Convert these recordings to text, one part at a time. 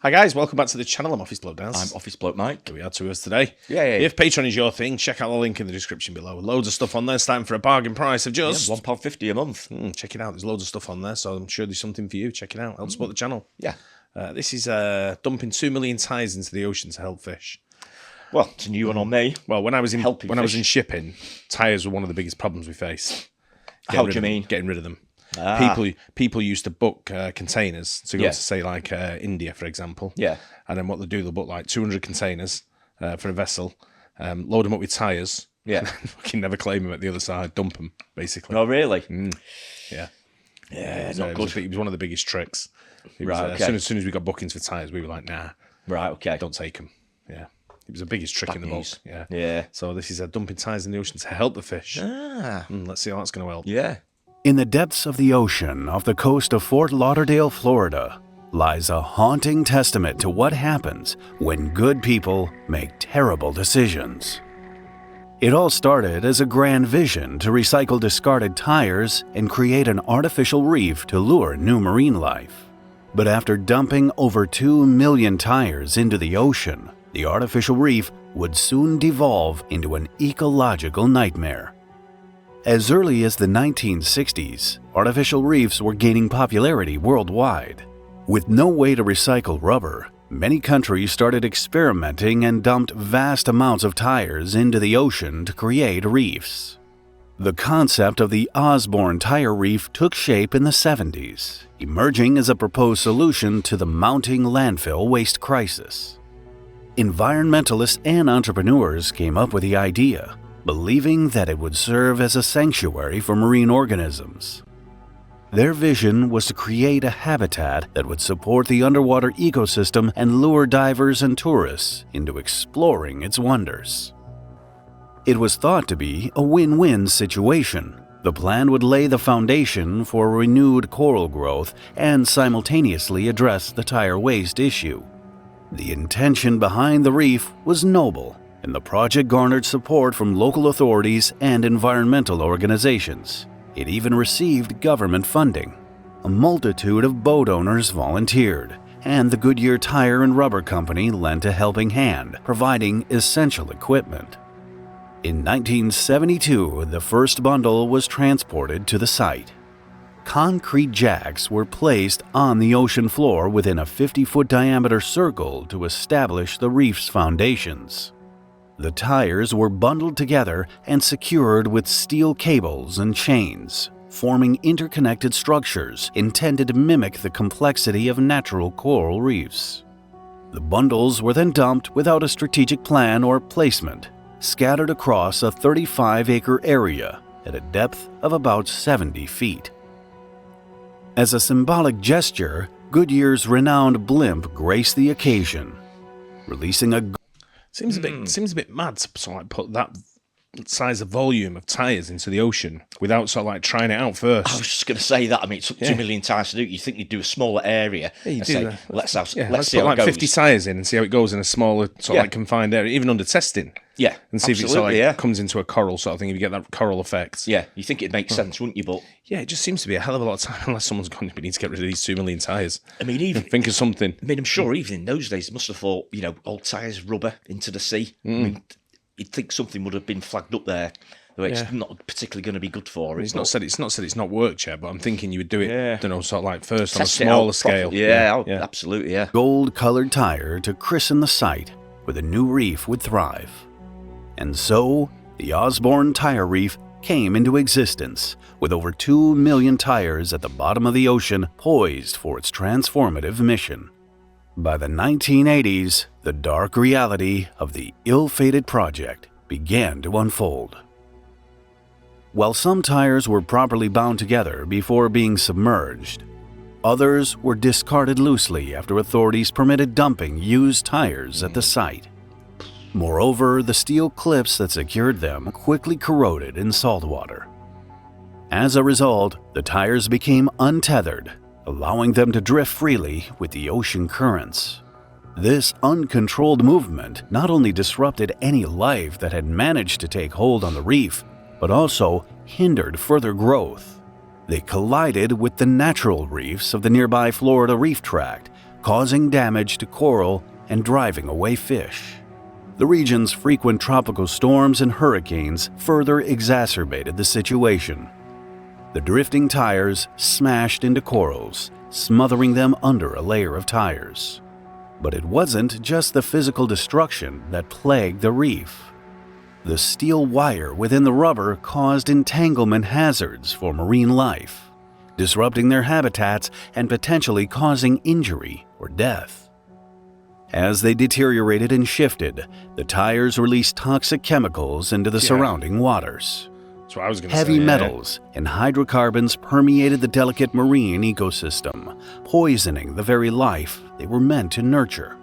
Hi guys, welcome back to the channel. I'm Office Bloke Daz. I'm Office Bloke Mike. Here we are, 2 hours today. Yeah. If Patreon is your thing, check out the link in the description below. Loads of stuff on there, starting for a bargain price of just £1.50 a month. Check it out. There's loads of stuff on there, so I'm sure there's something for you. Check it out. Help support the channel. Yeah. This is dumping 2 million tyres into the ocean to help fish. Well, it's a new one on me. Well, when I was in shipping, tyres were one of the biggest problems we faced. How do you mean? Getting rid of them. Ah. People used to book containers to go to, say, like India, for example. Yeah. And then what they do, they'll book like 200 containers for a vessel, load them up with tyres. Yeah. Fucking never claim them at the other side, dump them, basically. Oh, really? Yeah. Yeah, not good. It was one of the biggest tricks. Right, okay. As soon as we got bookings for tyres, we were like, nah. Right, okay. Don't take them. Yeah. It was the biggest trick in the book. Yeah. Yeah. So this is dumping tyres in the ocean to help the fish. Let's see how that's going to help. Yeah. In the depths of the ocean off the coast of Fort Lauderdale, Florida, lies a haunting testament to what happens when good people make terrible decisions. It all started as a grand vision to recycle discarded tires and create an artificial reef to lure new marine life. But after dumping over 2 million tires into the ocean, the artificial reef would soon devolve into an ecological nightmare. As early as the 1960s, artificial reefs were gaining popularity worldwide. With no way to recycle rubber, many countries started experimenting and dumped vast amounts of tires into the ocean to create reefs. The concept of the Osborne Tire Reef took shape in the 70s, emerging as a proposed solution to the mounting landfill waste crisis. Environmentalists and entrepreneurs came up with the idea, believing that it would serve as a sanctuary for marine organisms. Their vision was to create a habitat that would support the underwater ecosystem and lure divers and tourists into exploring its wonders. It was thought to be a win-win situation. The plan would lay the foundation for renewed coral growth and simultaneously address the tire waste issue. The intention behind the reef was noble, and the project garnered support from local authorities and environmental organizations. It even received government funding. A multitude of boat owners volunteered, and the Goodyear Tire and Rubber Company lent a helping hand, providing essential equipment. In 1972, the first bundle was transported to the site. Concrete jacks were placed on the ocean floor within a 50-foot diameter circle to establish the reef's foundations. The tires were bundled together and secured with steel cables and chains, forming interconnected structures intended to mimic the complexity of natural coral reefs. The bundles were then dumped without a strategic plan or placement, scattered across a 35-acre area at a depth of about 70 feet. As a symbolic gesture, Goodyear's renowned blimp graced the occasion, releasing a Seems a bit mad to sort of like put that size of volume of tyres into the ocean without sort of like trying it out first. I was just going to say that. I mean, it took 2 million tyres to do it. You think you'd do a smaller area and say, let's see put how like it goes. 50 tyres in and see how it goes in a smaller sort of like confined area, even under testing. Yeah, and see if it sort of like comes into a coral sort of thing, if you get that coral effect. Yeah, you think it'd make sense, wouldn't you? But yeah, it just seems to be a hell of a lot of time unless someone's gone, we need to get rid of these 2 million tyres. I mean, even think of something. I mean, I'm sure even in those days, they must have thought, old tyres, rubber into the sea. I mean, you'd think something would have been flagged up there. Though it's not particularly going to be good for it. It's not said it's not worked yet, but I'm thinking you would do it, I don't know, sort of like first Test on a smaller scale. Yeah, absolutely, yeah. Gold-colored tire to christen the site where the new reef would thrive. And so, the Osborne Tire Reef came into existence, with over 2 million tires at the bottom of the ocean poised for its transformative mission. By the 1980s, the dark reality of the ill-fated project began to unfold. While some tires were properly bound together before being submerged, others were discarded loosely after authorities permitted dumping used tires at the site. Moreover, the steel clips that secured them quickly corroded in salt water. As a result, the tires became untethered, allowing them to drift freely with the ocean currents. This uncontrolled movement not only disrupted any life that had managed to take hold on the reef, but also hindered further growth. They collided with the natural reefs of the nearby Florida Reef Tract, causing damage to coral and driving away fish. The region's frequent tropical storms and hurricanes further exacerbated the situation. The drifting tires smashed into corals, smothering them under a layer of tires. But it wasn't just the physical destruction that plagued the reef. The steel wire within the rubber caused entanglement hazards for marine life, disrupting their habitats and potentially causing injury or death. As they deteriorated and shifted, the tires released toxic chemicals into the surrounding waters. That's what I was going to say. Heavy metals and hydrocarbons permeated the delicate marine ecosystem, poisoning the very life they were meant to nurture.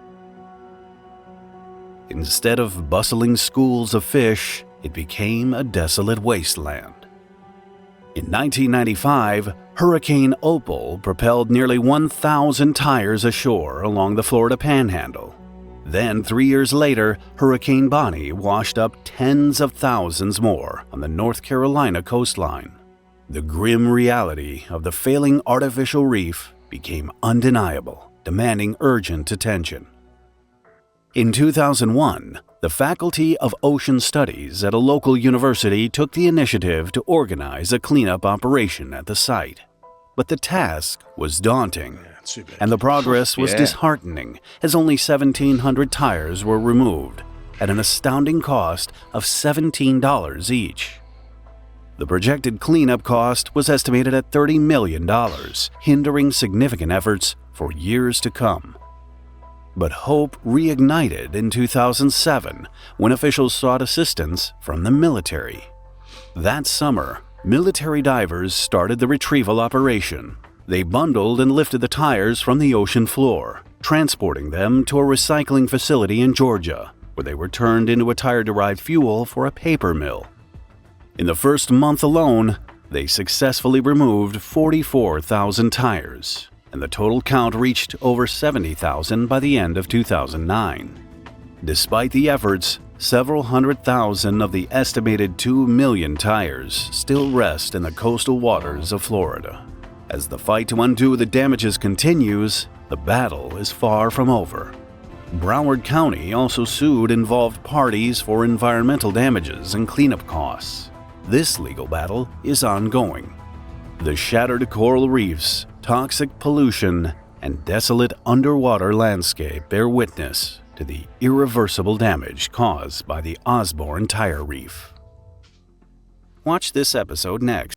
Instead of bustling schools of fish, it became a desolate wasteland. In 1995, Hurricane Opal propelled nearly 1,000 tires ashore along the Florida Panhandle. Then, 3 years later, Hurricane Bonnie washed up tens of thousands more on the North Carolina coastline. The grim reality of the failing artificial reef became undeniable, demanding urgent attention. In 2001, the Faculty of Ocean Studies at a local university took the initiative to organize a cleanup operation at the site. But the task was daunting, and the progress was disheartening, as only 1,700 tires were removed, at an astounding cost of $17 each. The projected cleanup cost was estimated at $30 million, hindering significant efforts for years to come. But hope reignited in 2007 when officials sought assistance from the military. That summer, military divers started the retrieval operation. They bundled and lifted the tires from the ocean floor, transporting them to a recycling facility in Georgia, where they were turned into a tire-derived fuel for a paper mill. In the first month alone, they successfully removed 44,000 tires, and the total count reached over 70,000 by the end of 2009. Despite the efforts, several 100,000 of the estimated 2 million tires still rest in the coastal waters of Florida. As the fight to undo the damages continues, the battle is far from over. Broward County also sued involved parties for environmental damages and cleanup costs. This legal battle is ongoing. The shattered coral reefs, toxic pollution, and desolate underwater landscape bear witness to the irreversible damage caused by the Osborne Tire Reef. Watch this episode next.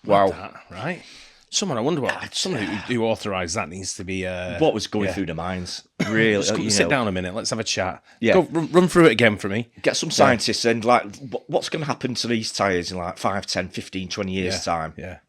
Wow. That, right? Someone, I wonder what, somebody who authorised that needs to be... what was going through their minds? Really? Sit down a minute, let's have a chat. Yeah. Go, run through it again for me. Get some scientists and, like, what's going to happen to these tyres in, like, 5, 10, 15, 20 years' time? Yeah.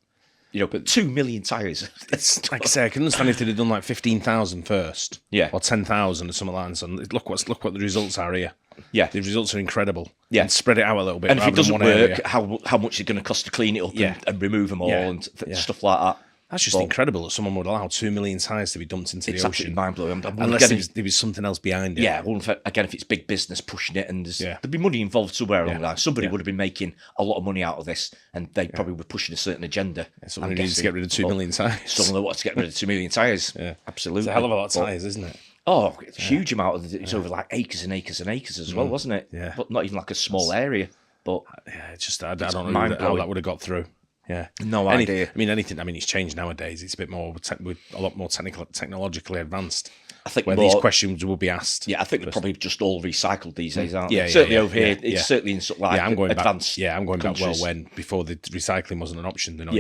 You know, but 2 million tyres. It's like I say, I can understand if they'd have done like 15,000 first. Yeah. Or 10,000 or something like that. And look what the results are here. Yeah. The results are incredible. Yeah. And spread it out a little bit. And if it doesn't work, how much is it going to cost to clean it up and remove them all and stuff like that? That's just incredible that someone would allow 2 million tyres to be dumped into the ocean. Mind-blowing. Unless there was something else behind it. Yeah, well, again, if it's big business pushing it and there'd be money involved somewhere along the line. Somebody would have been making a lot of money out of this and they probably were pushing a certain agenda. Someone who needs to get rid of 2 million tyres. Someone who wants to get rid of 2 million tyres. Yeah, absolutely. It's a hell of a lot of tyres, isn't it? Oh, it's a huge amount of it. It's over like acres and acres and acres as well, wasn't it? Yeah. But not even like a small area. But it's just, I don't know how that would have got through. Yeah, no idea. I mean, it's changed nowadays. It's a bit more, a lot more technologically advanced. I think where these questions will be asked. Yeah, I think they're probably just all recycled these days, aren't they? they? Certainly over here, it's certainly in sort of like I'm going advanced. I'm going countries. back. Well, when before the recycling wasn't an option, you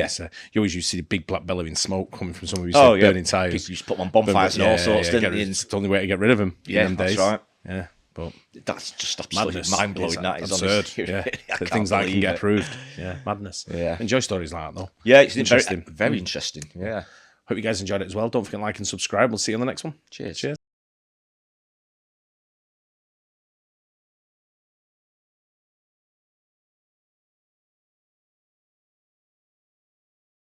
always used to see the big black bellowing smoke coming from some of these burning tyres. People used to put them on bonfires and all sorts. It's the only way to get rid of them. Yeah, that's right. Yeah. But that's just absolutely mind-blowing. That is absurd. Honestly. Things like can get approved. Yeah, madness. Yeah, enjoy stories like that though. Yeah, it's interesting. Very interesting. Yeah. Hope you guys enjoyed it as well. Don't forget to like and subscribe. We'll see you on the next one. Cheers.